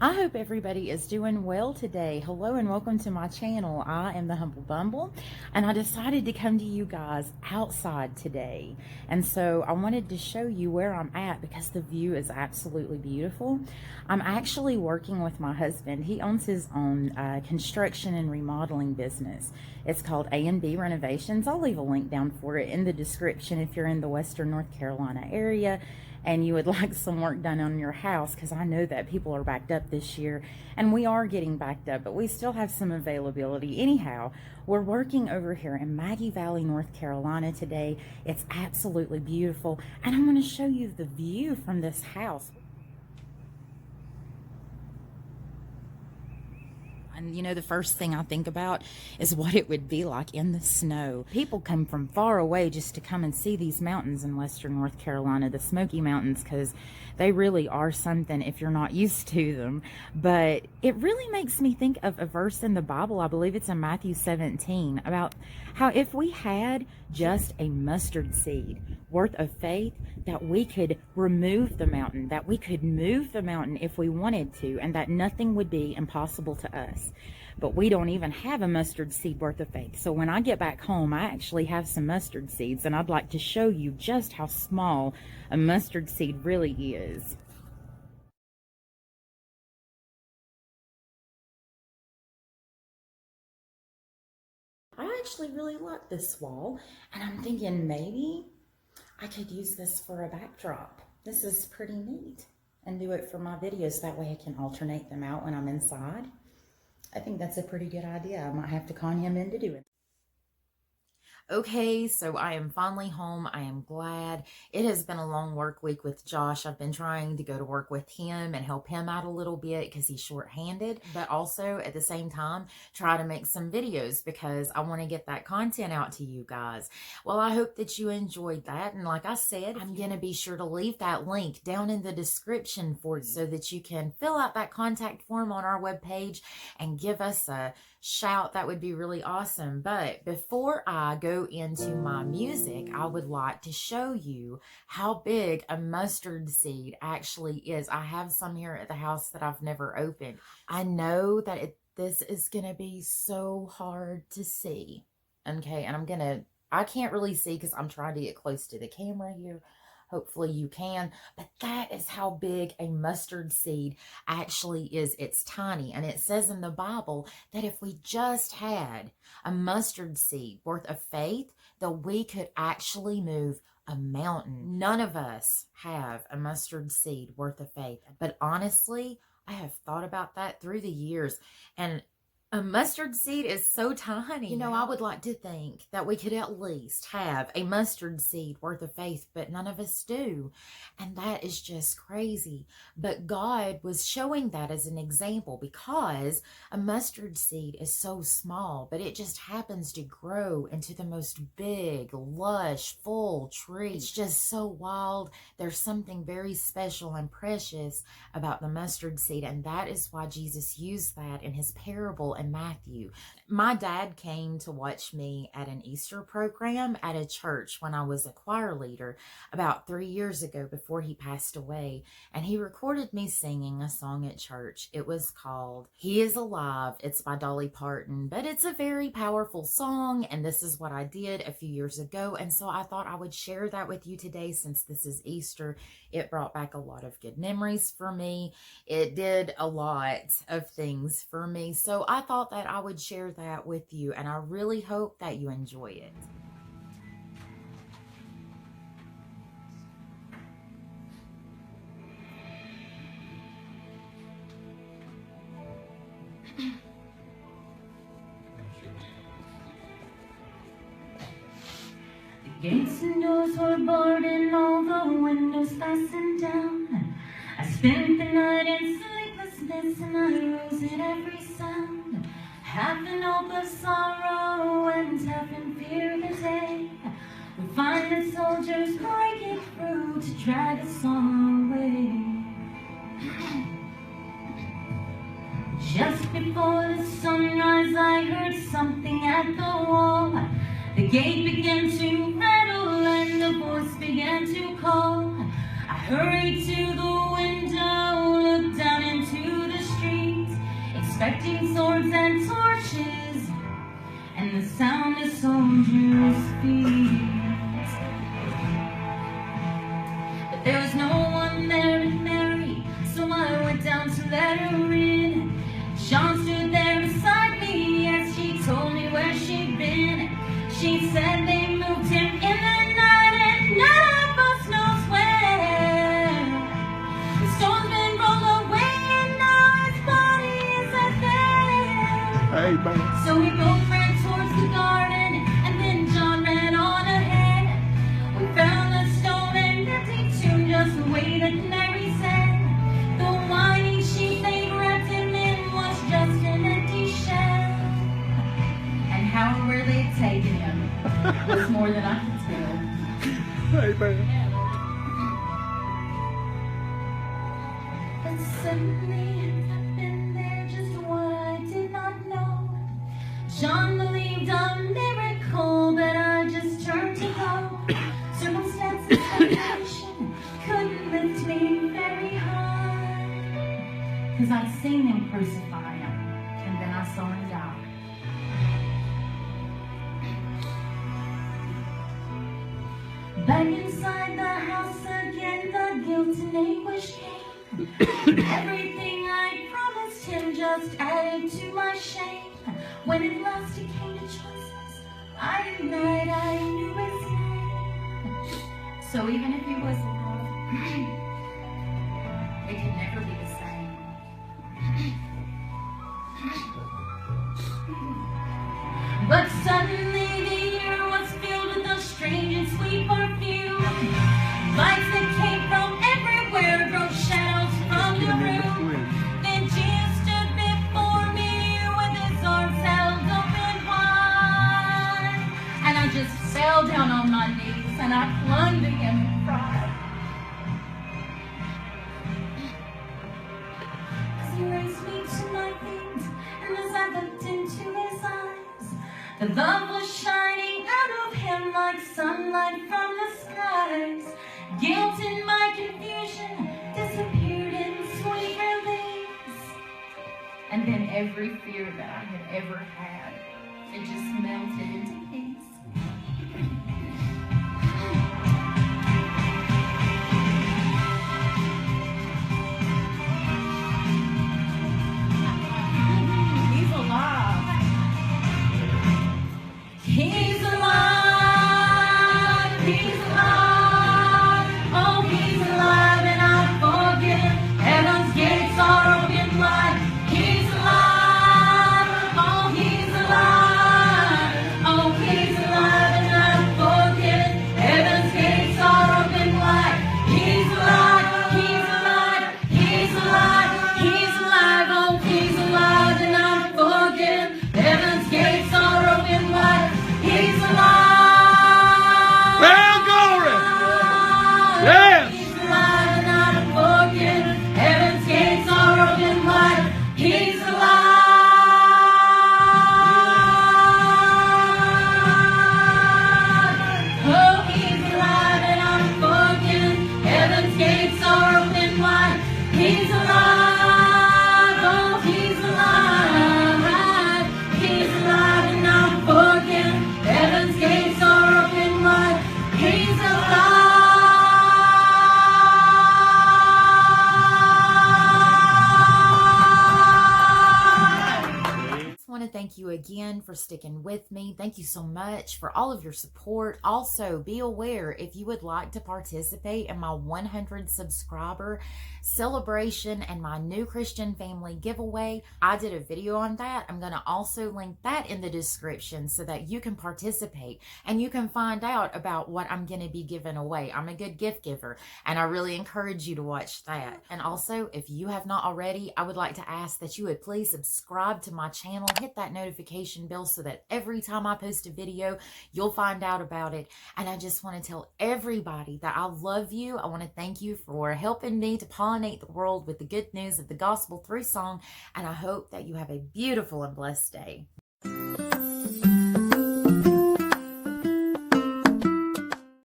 I hope everybody is doing well today. Hello and welcome to my channel. I am the Humble Bumble, and I decided to come to you guys outside today. And so I wanted to show you where I'm at because the view is absolutely beautiful. I'm actually working with my husband. He owns his own construction and remodeling business. It's called A&B Renovations. I'll leave a link down for it in the description if you're in the Western North Carolina area and you would like some work done on your house, because I know that people are backed up this year, and we are getting backed up, but we still have some availability. Anyhow, we're working over here in Maggie Valley, North Carolina today. It's absolutely beautiful, and I'm going to show you the view from this house. And you know, the first thing I think about is what it would be like in the snow. People come from far away just to come and see these mountains in Western North Carolina, the Smoky Mountains, because they really are something if you're not used to them. But it really makes me think of a verse in the Bible, I believe it's in Matthew 17, about how if we had just a mustard seed worth of faith, that we could remove the mountain, that we could move the mountain if we wanted to, and that nothing would be impossible to us. But we don't even have a mustard seed worth of faith. So when I get back home, I actually have some mustard seeds, and I'd like to show you just how small a mustard seed really is. I actually really like this wall, and I'm thinking maybe I could use this for a backdrop. This is pretty neat, and do it for my videos. That way I can alternate them out when I'm inside. I think that's a pretty good idea. I might have to con him into doing it. Okay, so I am finally home. I am glad. It has been a long work week with Josh. I've been trying to go to work with him and help him out a little bit because he's short-handed, but also at the same time try to make some videos because I want to get that content out to you guys. Well, I hope that you enjoyed that, and like I said, I'm going to be sure to leave that link down in the description for you so that you can fill out that contact form on our webpage and give us a shout. That would be really awesome. But before I go into my music, I would like to show you how big a mustard seed actually is. I have some here at the house that I've never opened. I know that this is gonna be so hard to see. Okay, and I can't really see because I'm trying to get close to the camera here. Hopefully you can, but that is how big a mustard seed actually is. It's tiny, and it says in the Bible that if we just had a mustard seed worth of faith, that we could actually move a mountain. None of us have a mustard seed worth of faith, but honestly, I have thought about that through the years, and a mustard seed is so tiny. You know, I would like to think that we could at least have a mustard seed worth of faith, but none of us do. And that is just crazy. But God was showing that as an example because a mustard seed is so small, but it just happens to grow into the most big, lush, full tree. It's just so wild. There's something very special and precious about the mustard seed, and that is why Jesus used that in his parable in Matthew. My dad came to watch me at an Easter program at a church when I was a choir leader about 3 years ago before he passed away, and he recorded me singing a song at church. It was called He Is Alive. It's by Dolly Parton, but it's a very powerful song, and this is what I did a few years ago, and so I thought I would share that with you today since this is Easter. It brought back a lot of good memories for me. It did a lot of things for me, so I thought that I would share that with you, and I really hope that you enjoy it. The gates and doors were barred and all the windows fastened down. I spent the night in sleeplessness and I rose at every sound. Half in hope of sorrow and half in fear the day we find the soldiers breaking through to drag us all away. Just before the sunrise I heard something at the wall. The gate began to rattle and the voice began to call. I hurried to the window, looked down into the street. reflecting swords and torches, and the sound of soldiers' feet. But there was no one there to marry, so I went down to let her in. Sean stood there beside me as she told me where she'd been. She said they moved him in the night and none of us knows where. The stone's been rolled away and now his body is at there. Hey, man. So we both ran towards the garden and then John ran on ahead. We found the stone and empty tomb just the way that Mary said. The winding sheet they wrapped him in was just an empty shell. And however they'd taken him was more than I could tell. Hey, man. But suddenly I've been there, just what I did not know. John believed a miracle, but I just turned to go. Circumstances and nation couldn't lift me very high, 'cause I'd seen him crucify him, and then I saw him die. Back inside the house again, the guilt and anguish came. Everything I promised him just added to my shame. When at last it came to choices, I denied I knew his name. So even if he was alive, it could never be the same. But suddenly the air was filled with a strange and sweet perfume. Lights that came from everywhere drove shadows from the room. Then Jesus stood before me with his arms held open wide. And I just fell down on my knees and I clung to him and cried. 'Cause he raised me to my feet, and as I looked into his eyes, the love was shining out of him like sunlight from the skies. Guilt and my confusion disappeared in sweet release. And then every fear that I had ever had, it just melted into peace. He's alive. He's alive. He's alive. Oh, he's alive and I'm forgiven. Heaven's gates are open wide. He's alive. Oh, he's alive. Oh, he's alive and I'm forgiven. Heaven's gates are open wide. He's alive. He's alive. He's alive. He's alive. Oh, he's alive and I'm forgiven. Heaven's gates are open wide. He's alive. Well, glory. Yes. He's alive and I'm forgiven. Heaven's gates are open wide. He's alive. Oh, he's alive and I'm forgiven. Heaven's gates are open wide. He's alive. Oh, he's alive. He's alive and I'm forgiven. Heaven's gates are open wide. He's alive. Just want to thank you again for sticking with me. Thank you so much for all of your support. Also, be aware if you would like to participate in my 100 subscriber celebration and my new Christian family giveaway. I did a video on that. I'm going to also link that in the description so that you can participate and you can find out about what I'm going to be giving away. I'm a good gift giver and I really encourage you to watch that. And also, if you have not already, I would like to ask that you would please subscribe to my channel, hit that notification bell so that every time I post a video, you'll find out about it. And I just want to tell everybody that I love you. I want to thank you for helping me to pollinate the world with the good news of the gospel through song. And I hope that you have a beautiful and blessed day.